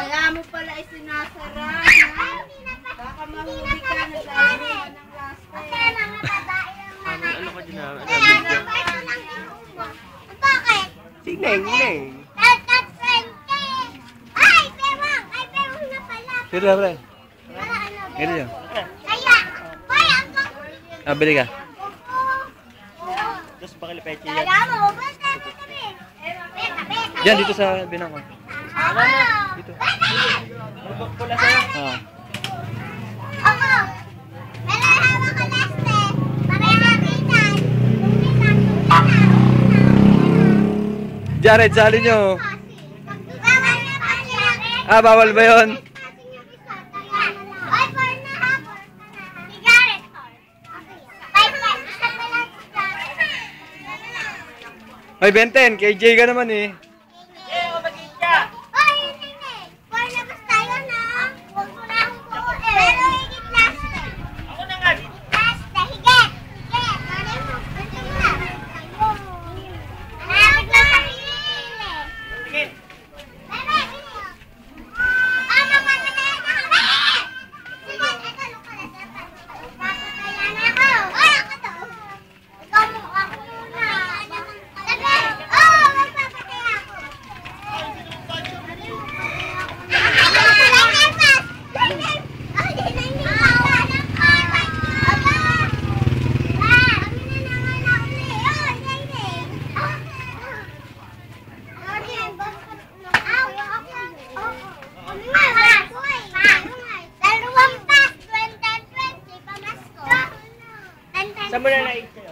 Kaya mo pala isinasara, ha? Baka mahuli ka, naglalaro ka ng plastic. Ano ka din na? Bakit? Si Neng, Neng. Ay, bewang! Ay, bewang na pala. Sige, pre. Para ano, Ganito yun. Kaya, boy, ang Ah, bili ka. Dos bakal peche yan. kaya mo, basta tabi. Beta. Diyan, dito sa binang ko. Dito. Pula sa'yo. Ah. Ako. Meron hawak ka laste. Parehabitan. Tumitan. Jared, sali nyo. Bawal na pa siya. Ah, bawal ba yun? Ay, for na ha. Sigaret. 5 pesos na pala sigaret. May benten, kay Jay ka naman eh. Ay, hindi. For na basta yun ha. Huwag mo na akong kukunin. Pero higit laste. Ako na nga. Laste, higit. Higit. Ano mo? Gusto mo na. Hanapin ko sa pinili. Sige. Bebe, bili. Ah, mama, natayan na kami. Sige, eto, lukulat. Papatayan ako. Ay, ako to. Ikaw mo, ako muna. Bebe, oh, magpapatay ako. Saan mo na naitira?